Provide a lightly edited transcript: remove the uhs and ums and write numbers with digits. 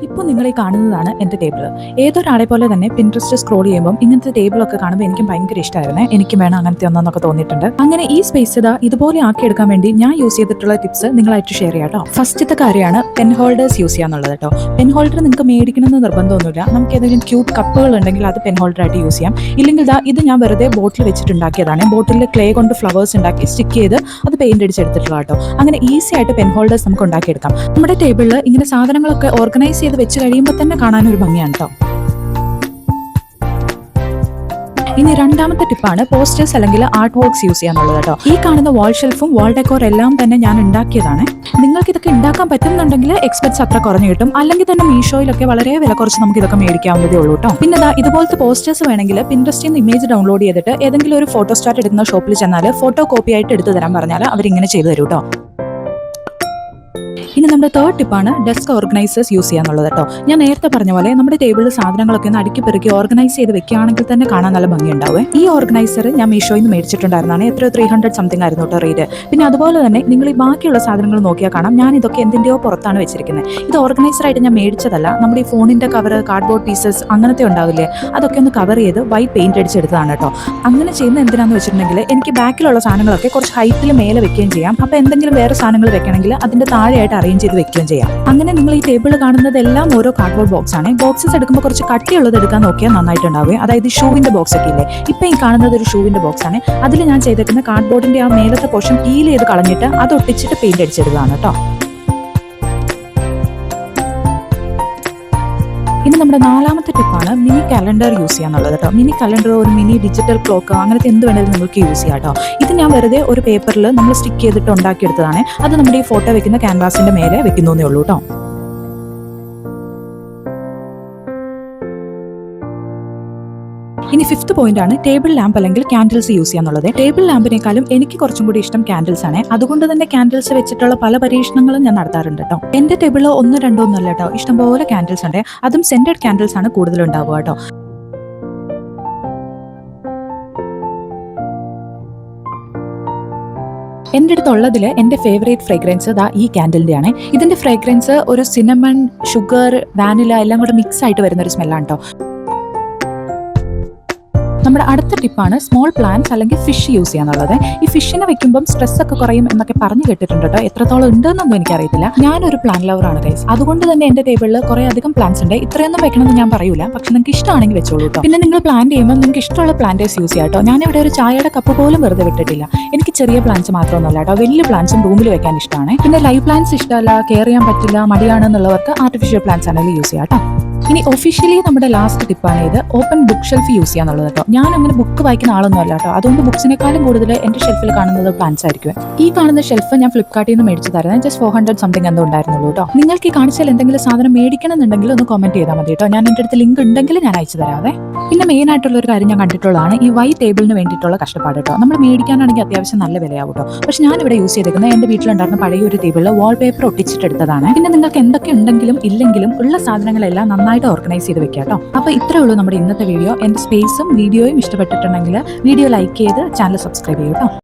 ഇപ്പോൾ നിങ്ങൾ ഈ കാണുന്നതാണ് എൻ്റെ ടേബിൾ. ഏതൊരാളെ പോലെ തന്നെ പിൻട്രസ്റ്റ് സ്ക്രോൾ ചെയ്യുമ്പോൾ ഇങ്ങനത്തെ ടേബിളൊക്കെ കാണുമ്പോൾ എനിക്കും ഭയങ്കര ഇഷ്ടമായിരുന്നേ. എനിക്കും വേണം അങ്ങനത്തെ ഒന്നൊക്കെ തോന്നിയിട്ടുണ്ട്. അങ്ങനെ ഈ സ്പേസ് ഇതുപോലെ ആക്കിയെടുക്കാൻ വേണ്ടി ഞാൻ യൂസ് ചെയ്തിട്ടുള്ള ടിപ്സ് നിങ്ങളായിട്ട് ഷെയർ ചെയ്യാം കേട്ടോ. ഫസ്റ്റത്തെ കാര്യമാണ് പെൻ ഹോൾഡേഴ്സ് യൂസ് ചെയ്യാന്നുള്ളത് കേട്ടോ. പെൻ ഹോൾഡർ നിങ്ങൾക്ക് മേടിക്കണമെന്ന് നിർബന്ധമൊന്നുമില്ല. നമുക്ക് ഏതെങ്കിലും ക്യൂട്ട് കപ്പുകൾ ഉണ്ടെങ്കിൽ അത് പെൻ ഹോൾഡർ ആയിട്ട് യൂസ് ചെയ്യാം. ഇല്ലെങ്കിൽ ഇത് ഞാൻ വെറുതെ ബോട്ടിൽ വെച്ചിട്ടുണ്ടാക്കിയതാണ്. ബോട്ടിൽ ക്ലേ കൊണ്ട് ഫ്ലവേഴ്സ് ഉണ്ടാക്കി സ്റ്റിക്ക് ചെയ്ത് അത് പെയിന്റ് അടിച്ചെടുത്തിട്ടുള്ള കേട്ടോ. അങ്ങനെ ഈസി ആയിട്ട് പെൻ ഹോൾഡേഴ്സ് നമുക്ക് ഉണ്ടാക്കിയെടുക്കാം. നമ്മുടെ ടേബിളിൽ ഇങ്ങനെ സാധനങ്ങളൊക്കെ ഓർഗനൈസ് ചെയ്ത് വെച്ച് കഴിയുമ്പോൾ തന്നെ കാണാനൊരു ഭംഗിയാണ് കേട്ടോ. ഇനി രണ്ടാമത്തെ ടിപ്പാണ് പോസ്റ്റേഴ്സ് അല്ലെങ്കിൽ ആർട്ട് വർക്ക്സ് യൂസ് ചെയ്യാന്നുള്ളത് കേട്ടോ. ഈ കാണുന്ന വാൾ ഷെൽഫും വാൾ ഡെക്കോർ എല്ലാം തന്നെ ഞാൻ ഉണ്ടാക്കിയതാണ്. നിങ്ങൾക്ക് ഇതൊക്കെ ഉണ്ടാക്കാൻ പറ്റുന്നുണ്ടെങ്കിൽ എക്സ്പെൻസ് അത്ര കുറഞ്ഞു കിട്ടും. അല്ലെങ്കിൽ തന്നെ മീഷോയിലൊക്കെ വളരെ വില കുറച്ച് നമുക്ക് ഇതൊക്കെ മേടിക്കാവുന്നതേ ഉള്ളൂ കേട്ടോ. പിന്നെ ഇതുപോലത്തെ പോസ്റ്റേഴ്സ് വേണമെങ്കിൽ പിൻട്രസ്റ്റിൽ നിന്ന് ഇമേജ് ഡൗൺലോഡ് ചെയ്തിട്ട് ഏതെങ്കിലും ഒരു ഫോട്ടോ സ്റ്റാറ്റ് എടുക്കുന്ന ഷോപ്പിൽ ചെന്നാൽ ഫോട്ടോ കോപ്പി ആയിട്ട് എടുത്തു തരാൻ പറഞ്ഞാൽ അവരിങ്ങനെ ചെയ്തു തരും കേട്ടോ. ഇനി നമ്മുടെ തേർഡ് ടിപ്പാണ് ഡെസ്ക് ഓർഗനൈസേഴ്സ് യൂസ് ചെയ്യാന്നുള്ളത് കേട്ടോ. ഞാൻ നേരത്തെ പറഞ്ഞ പോലെ നമ്മുടെ ടേബിളിൽ സാധനങ്ങളൊക്കെ ഒന്ന് അടുക്കി പെറുക്കി ഓർഗനൈസ് ചെയ്ത് വെക്കുകയാണെങ്കിൽ തന്നെ കാണാൻ നല്ല ഭംഗിയുണ്ടാവും. ഈ ഓർഗനൈസർ ഞാൻ മീഷോയിൽ നിന്ന് മേടിച്ചിട്ടുണ്ടായിരുന്നതാണ്. എത്രയോ 300 സംതിങ് ആയിരുന്നു കേട്ടോ റേറ്റ്. പിന്നെ അതുപോലെ തന്നെ നിങ്ങൾ ഈ ബാക്കിയുള്ള സാധനങ്ങൾ നോക്കിയാൽ കാണാം ഞാൻ ഇതൊക്കെ എന്തിൻ്റെയോ പുറത്താണ് വെച്ചിരിക്കുന്നത്. ഇത് ഓർഗനൈസറായിട്ട് ഞാൻ മേടിച്ചതല്ല. നമ്മുടെ ഈ ഫോണിന്റെ കവർ, കാർഡ്ബോർഡ് പീസസ് അങ്ങനത്തെ ഉണ്ടാവില്ലേ, അതൊക്കെ ഒന്ന് കവർ ചെയ്ത് വൈറ്റ് പെയിന്റ് അടിച്ചെടുത്തതാണ് കേട്ടോ. അങ്ങനെ ചെയ്യുന്ന എന്തിനാന്ന് വെച്ചിട്ടുണ്ടെങ്കിൽ എനിക്ക് ബാക്കിലുള്ള സാധനങ്ങളൊക്കെ കുറച്ച് ഹൈറ്റിൽ മേലെ വെക്കുകയും ചെയ്യാം. അപ്പോൾ എന്തെങ്കിലും വേറെ സാധനങ്ങൾ വെക്കണമെങ്കിൽ അതിന്റെ താഴെയായിട്ട് അറേഞ്ച് ചെയ്ത് വെക്കുകയും ചെയ്യാം. അങ്ങനെ നിങ്ങൾ ഈ ടേബിൾ കാണുന്നതെല്ലാം ഓരോ കാർഡ്ബോർഡ് ബോക്സ് ആണ്. ബോക്സസ് എടുക്കുമ്പോൾ കുറച്ച് കട്ടിയുള്ളത് എടുക്കാൻ നോക്കിയാൽ നന്നായിട്ടുണ്ടാവുക. അതായത് ഷൂവിന്റെ ബോക്സ് ഒക്കെ ഇല്ലേ, ഇപ്പൊ ഈ കാണുന്നത് ഒരു ഷൂവിന്റെ ബോക്സ് ആണ്. അതിൽ ഞാൻ ചെയ്തേക്കുന്ന കാർഡ്ബോർഡിന്റെ ആ മേലത്തെ പോർഷൻ പീൽ ചെയ്ത് കളഞ്ഞിട്ട് അത് ഒട്ടിച്ചിട്ട് പെയിന്റ് അടിച്ചെടുത്തതാണ് കേട്ടോ. ഇനി നമ്മുടെ നാലാമത്തെ ടിപ്പാണ് മിനി കാലണ്ടർ യൂസ് ചെയ്യാന്നുള്ളത് കേട്ടോ. മിനി കാലണ്ടർ, ഒരു മിനി ഡിജിറ്റൽ ക്ലോക്ക്, അങ്ങനത്തെ എന്ത് വേണമെങ്കിലും നിങ്ങൾക്ക് യൂസ് ചെയ്യാം കേട്ടോ. ഇത് ഞാൻ വെറുതെ ഒരു പേപ്പറിൽ നമ്മൾ സ്റ്റിക്ക് ചെയ്തിട്ട് ഉണ്ടാക്കിയെടുത്തതാണ്. അത് നമ്മുടെ ഈ ഫോട്ടോ വെക്കുന്ന ക്യാൻവാസിന്റെ മേലെ വെക്കുന്നേ ഉള്ളൂ കേട്ടോ. ഇനി ഫിഫ്ത്ത് പോയിന്റ് ആണ് ടേബിൾ ലാമ്പ് അല്ലെങ്കിൽ ക്യാൻഡിൽസ് യൂസ് ചെയ്യാന്നുള്ളത്. ടേബിൾ ലാമ്പിനേക്കാളും എനിക്ക് കുറച്ചും കൂടി ഇഷ്ടം ക്യാൻഡിൽസ് ആണ്. അതുകൊണ്ട് തന്നെ ക്യാൻഡിൽസ് വെച്ചിട്ടുള്ള പല പരീക്ഷണങ്ങളും ഞാൻ നടത്താറുണ്ട് കേട്ടോ. എന്റെ ടേബിളിൽ 1, 2 ഒന്നുമല്ല കേട്ടോ, ഇഷ്ടംപോലെ ക്യാൻഡിൽസ് ഉണ്ട്. അതും സെന്റഡ് ക്യാൻഡിൽസ് ആണ് കൂടുതലുണ്ടാവുക കേട്ടോ. എൻ്റെ അടുത്തുള്ളതിൽ എൻ്റെ ഫേവറേറ്റ് ഫ്രേഗ്രൻസ് ഈ ക്യാൻഡിലിൻ്റെ ആണ്. ഇതിന്റെ ഫ്രേഗ്രൻസ് ഒരു സിനമൺ, ഷുഗർ, വാനില എല്ലാം കൂടെ മിക്സ് ആയിട്ട് വരുന്ന ഒരു സ്മെല്ലാണ് കേട്ടോ. നമ്മുടെ അടുത്ത ടിപ്പാണ് സ്മോൾ പ്ലാന്റ്സ് അല്ലെങ്കിൽ ഫിഷ് യൂസ് ചെയ്യാന്നുള്ളത്. ഈ ഫിഷിനെ വെക്കുമ്പോൾ സ്ട്രെസ് ഒക്കെ കുറയും എന്നൊക്കെ പറഞ്ഞു കേട്ടിട്ടുണ്ട് കേട്ടോ. എത്രത്തോളം ഉണ്ടെന്നൊന്നും എനിക്കറിയത്തില്ല. ഞാനൊരു പ്ലാന്റ് ലവർ ആണ് ഗൈസ്. അതുകൊണ്ട് തന്നെ എൻ്റെ ടേബിളിൽ കുറേ അധികം പ്ലാന്റ്സ് ഉണ്ട്. ഇത്രയൊന്നും വെക്കണമെന്ന് ഞാൻ പറയൂല, പക്ഷെ നിങ്ങൾക്ക് ഇഷ്ടമാണെങ്കിൽ വെച്ചോളൂ കേട്ടോ. പിന്നെ നിങ്ങൾ പ്ലാന്റ് ചെയ്യുമ്പോൾ നിങ്ങൾക്ക് ഇഷ്ടമുള്ള പ്ലാന്റേഴ്സ് യൂസ് ചെയ്യാം കേട്ടോ. ഞാനിവിടെ ഒരു ചായയുടെ കപ്പ് പോലും വെറുതെ വിട്ടിട്ടില്ല. എനിക്ക് ചെറിയ പ്ലാന്റ്സ് മാത്രമൊന്നുമല്ല കേട്ടോ, വലിയ പ്ലാന്റ്സും റൂമിൽ വെക്കാൻ ഇഷ്ടമാണ്. പിന്നെ ലൈവ് പ്ലാന്റ്സ് ഇഷ്ടമല്ല, കെയർ ചെയ്യാൻ പറ്റില്ല, മടിയാണെന്നുള്ളവർക്ക് ആർട്ടിഫിഷ്യൽ പ്ലാന്റ്സ് ആണെങ്കിൽ യൂസ് ചെയ്യാം കേട്ടോ. ഇനി ഒഫീഷ്യലി നമ്മുടെ ലാസ്റ്റ് ടിപ്പാണ് ഇത് ഓപ്പൺ ബുക്ക് ഷെൽഫ് യൂസ് ചെയ്യാന്നുള്ളത് കേട്ടോ. ഞാൻ അങ്ങനെ ബുക്ക് വായിക്കുന്ന ആളൊന്നും അല്ല കേട്ടോ. അതുകൊണ്ട് ബുക്സിനേക്കാളും കൂടുതൽ എൻ്റെ ഷെൽഫിൽ കാണുന്നത് പ്ലാന്റ്സ് ആയിരിക്കും. ഈ കാണുന്ന ഷെൽഫ് ഞാൻ ഫ്ലിപ്കാർട്ടിൽ നിന്ന് മേടിച്ചതായിരുന്നു. ജസ്റ്റ് 400 സംതിങ് എന്തോ ഉണ്ടായിരുന്നുള്ളൂ കേട്ടോ. നിങ്ങൾക്ക് ഈ കാണിച്ചാൽ എന്തെങ്കിലും സാധനം മേടിക്കണം എന്നുണ്ടെങ്കിൽ ഒന്ന് കമന്റ് ചെയ്താൽ മതി കേട്ടോ. ഞാൻ എൻ്റെ അടുത്ത് ലിങ്ക് ഉണ്ടെങ്കിൽ ഞാൻ അയച്ചു തരാവേ. പിന്നെ മെയിൻ ആയിട്ടുള്ള ഒരു കാര്യം ഞാൻ കണ്ടിട്ടുള്ളതാണ് ഈ വൈറ്റ് ടേബിളിന് വേണ്ടിയിട്ടുള്ള കഷ്ടപ്പാട് കേട്ടോ. നമ്മൾ മേടിക്കാനാണെങ്കിൽ അത്യാവശ്യം നല്ല വിലയാവും കേട്ടോ. പക്ഷെ ഞാൻ ഇവിടെ യൂസ് ചെയ്തേക്കുന്നത് എൻ്റെ വീട്ടിലുണ്ടായിരുന്ന പഴയ ഒരു ടേബിളിൽ വാൾപേപ്പർ ഒട്ടിച്ചിട്ടെടുത്തതാണ്. പിന്നെ നിങ്ങൾക്ക് എന്തൊക്കെ ഉണ്ടെങ്കിലും ഇല്ലെങ്കിലും ഉള്ള സാധനങ്ങളെല്ലാം നന്നായിട്ട് ഓർഗനൈസ് ചെയ്ത് വെക്കാം കേട്ടോ. അപ്പോൾ ഇത്രേ ഉള്ളൂ നമ്മുടെ ഇന്നത്തെ വീഡിയോ. എൻ്റെ സ്പേസും വീഡിയോയും ഇഷ്ടപ്പെട്ടിട്ടുണ്ടെങ്കിൽ വീഡിയോ ലൈക്ക് ചെയ്ത് ചാനൽ സബ്സ്ക്രൈബ് ചെയ്യും കേട്ടോ.